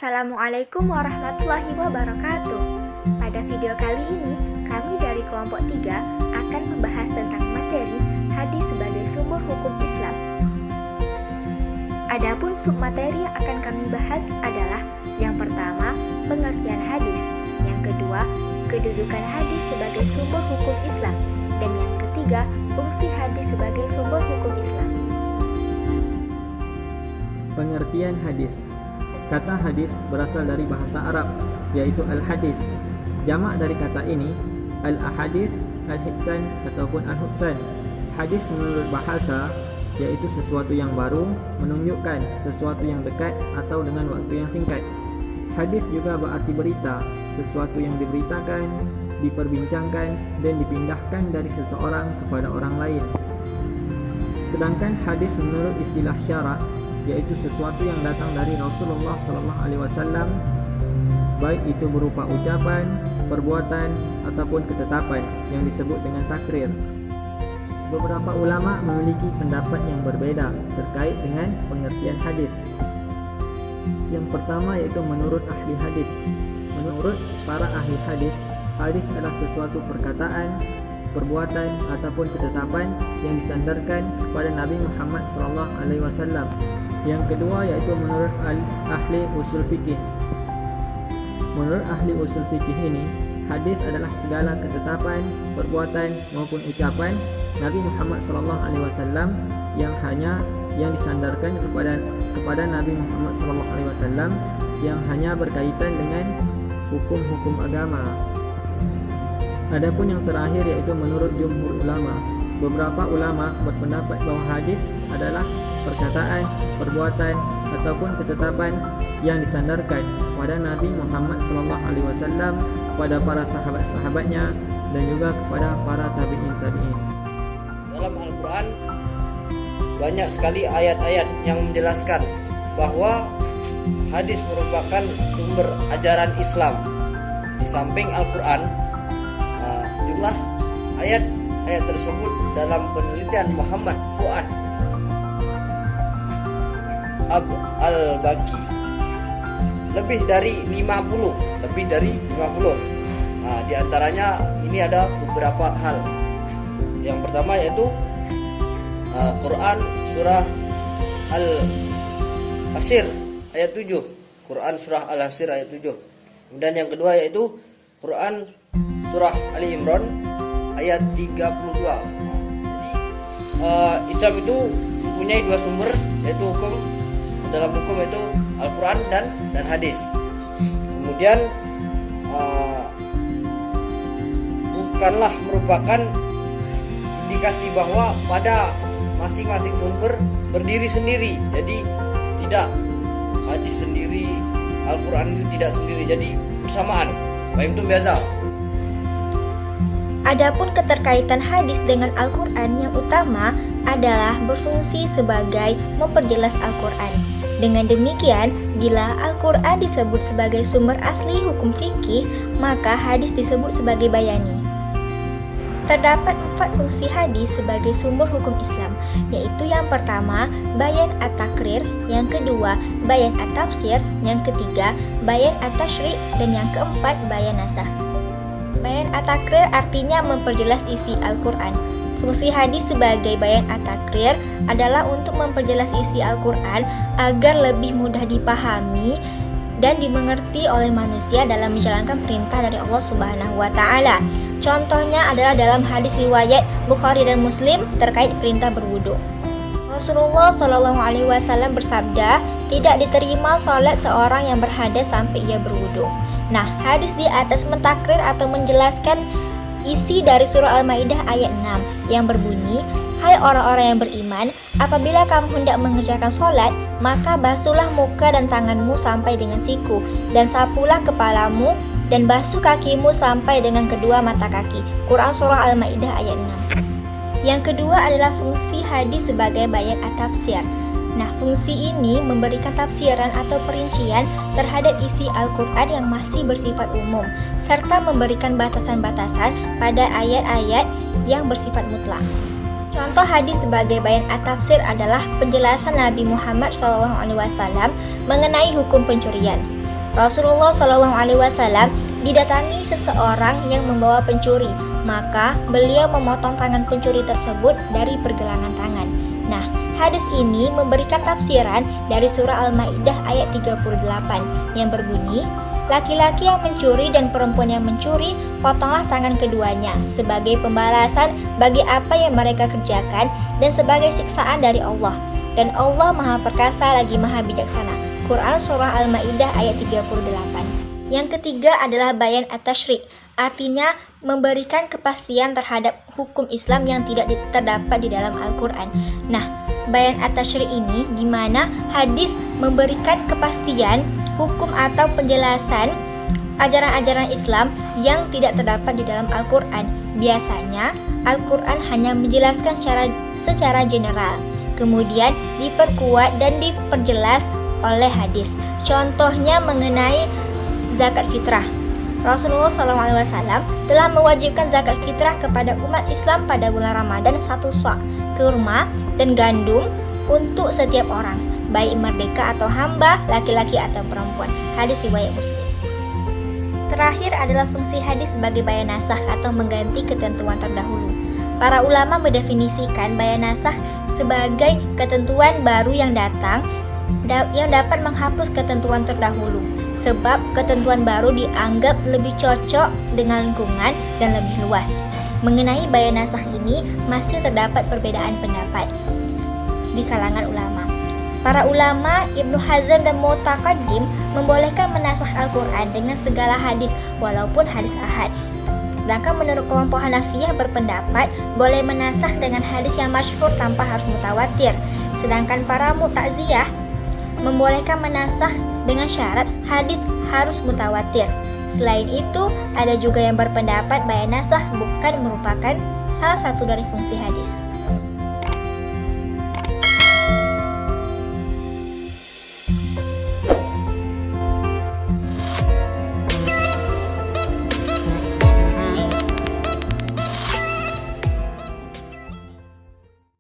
Assalamualaikum warahmatullahi wabarakatuh. Pada video kali ini, kami dari kelompok 3 akan membahas tentang materi hadis sebagai sumber hukum Islam. Adapun submateri yang akan kami bahas adalah yang pertama, pengertian hadis, yang kedua, kedudukan hadis sebagai sumber hukum Islam, dan yang ketiga, fungsi hadis sebagai sumber hukum Islam. Pengertian hadis. Kata hadis berasal dari bahasa Arab, yaitu al-hadis. Jamak dari kata ini al-ahadis, al-hidsan ataupun al-hudsan. Hadis menurut bahasa yaitu sesuatu yang baru, menunjukkan sesuatu yang dekat atau dengan waktu yang singkat. Hadis juga berarti berita, sesuatu yang diberitakan, diperbincangkan dan dipindahkan dari seseorang kepada orang lain. Sedangkan hadis menurut istilah syarak yaitu sesuatu yang datang dari Rasulullah SAW, baik itu berupa ucapan, perbuatan ataupun ketetapan yang disebut dengan takrir. Beberapa ulama memiliki pendapat yang berbeda terkait dengan pengertian hadis. Yang pertama yaitu menurut ahli hadis. Menurut para ahli hadis, hadis adalah sesuatu perkataan, perbuatan ataupun ketetapan yang disandarkan kepada Nabi Muhammad SAW. Yang kedua yaitu menurut ahli usul fikih. Menurut ahli usul fikih ini, hadis adalah segala ketetapan, perbuatan maupun ucapan Nabi Muhammad SAW yang disandarkan kepada Nabi Muhammad SAW yang hanya berkaitan dengan hukum-hukum agama. Adapun yang terakhir yaitu menurut jumhur ulama. Beberapa ulama berpendapat bahawa hadis adalah perkataan, perbuatan ataupun ketetapan yang disandarkan kepada Nabi Muhammad SAW, kepada para sahabat-sahabatnya dan juga kepada para tabi'in. Dalam Al-Quran banyak sekali ayat-ayat yang menjelaskan bahwa hadis merupakan sumber ajaran Islam. Di samping Al-Quran, jumlah ayat tersebut dalam penelitian Muhammad Fuad Al-Baqi lebih dari 50. Di antaranya ini ada beberapa hal. Yang pertama yaitu Quran surah Al-Hasr ayat 7. Quran surah Al-Hasr ayat 7. Kemudian yang kedua yaitu Quran surah Ali Imran ayat 32. Jadi Islam itu mempunyai dua sumber, yaitu dalam hukum itu Al-Quran dan hadis. Kemudian bukanlah merupakan indikasi bahwa pada masing-masing sumber berdiri sendiri. Jadi tidak hadis sendiri, Al-Quran itu tidak sendiri. Jadi bersamaan. Baik itu biasa. Adapun keterkaitan hadis dengan Al-Quran yang utama adalah berfungsi sebagai memperjelas Al-Quran. Dengan demikian, bila Al-Quran disebut sebagai sumber asli hukum fikih, maka hadis disebut sebagai bayani. Terdapat 4 fungsi hadis sebagai sumber hukum Islam, yaitu yang pertama, bayan at-takrir, yang kedua, bayan at-tafsir, yang ketiga, bayan at-tashri', dan yang keempat, bayan nasakh. Bayan at-takrir artinya memperjelas isi Al-Quran. Fungsi hadis sebagai bayan at-takrir adalah untuk memperjelas isi Al-Quran agar lebih mudah dipahami dan dimengerti oleh manusia dalam menjalankan perintah dari Allah Subhanahu wa Ta'ala. Contohnya adalah dalam hadis riwayat Bukhari dan Muslim terkait perintah berwudu. Rasulullah SAW bersabda, tidak diterima salat seorang yang berhadas sampai ia berwudu. Nah, hadis di atas mentakrir atau menjelaskan isi dari surah Al-Maidah ayat 6 yang berbunyi, hai orang-orang yang beriman, apabila kamu hendak mengerjakan sholat, maka basuhlah muka dan tanganmu sampai dengan siku, dan sapulah kepalamu, dan basuh kakimu sampai dengan kedua mata kaki. Quran surah Al-Maidah ayat 6. Yang kedua adalah fungsi hadis sebagai bayan at-tafsir. Nah, fungsi ini memberikan tafsiran atau perincian terhadap isi Al-Quran yang masih bersifat umum, serta memberikan batasan-batasan pada ayat-ayat yang bersifat mutlak. Contoh hadis sebagai bayan at-tafsir adalah penjelasan Nabi Muhammad SAW mengenai hukum pencurian. Rasulullah SAW didatangi seseorang yang membawa pencuri, maka beliau memotong tangan pencuri tersebut dari pergelangan tangan. Nah, hadis ini memberikan tafsiran dari surah Al-Maidah ayat 38 yang berbunyi, laki-laki yang mencuri dan perempuan yang mencuri, potonglah tangan keduanya sebagai pembalasan bagi apa yang mereka kerjakan dan sebagai siksaan dari Allah. Dan Allah Maha Perkasa lagi Maha Bijaksana. Quran Surah Al-Maidah ayat 38. Yang ketiga adalah bayan at-tasyri', artinya memberikan kepastian terhadap hukum Islam yang tidak terdapat di dalam Al-Quran. Nah, bayan at-tasyri' ini di mana hadis memberikan kepastian hukum atau penjelasan ajaran-ajaran Islam yang tidak terdapat di dalam Al-Quran. Biasanya, Al-Quran hanya menjelaskan secara general, kemudian diperkuat dan diperjelas oleh hadis. Contohnya mengenai zakat fitrah. Rasulullah SAW telah mewajibkan zakat fitrah kepada umat Islam pada bulan Ramadan 1 sa' kurma dan gandum untuk setiap orang, baik merdeka atau hamba, laki-laki atau perempuan. Hadis riwayat Muslim. Terakhir adalah fungsi hadis sebagai bayan nasakh atau mengganti ketentuan terdahulu. Para ulama mendefinisikan bayan nasakh sebagai ketentuan baru yang datang yang dapat menghapus ketentuan terdahulu, sebab ketentuan baru dianggap lebih cocok dengan lingkungan dan lebih luas. Mengenai bayan nasakh ini masih terdapat perbedaan pendapat di kalangan ulama. Para ulama Ibnu Hazm dan Mu'taqaddim membolehkan menasakh Al-Quran dengan segala hadis walaupun hadis ahad. Sedangkan menurut kelompok Hanafiyah berpendapat boleh menasakh dengan hadis yang masyhur tanpa harus mutawatir. Sedangkan para Mu'taziliyah membolehkan menasakh dengan syarat hadis harus mutawatir. Selain itu, ada juga yang berpendapat bayan nasakh bukan merupakan salah satu dari fungsi hadis.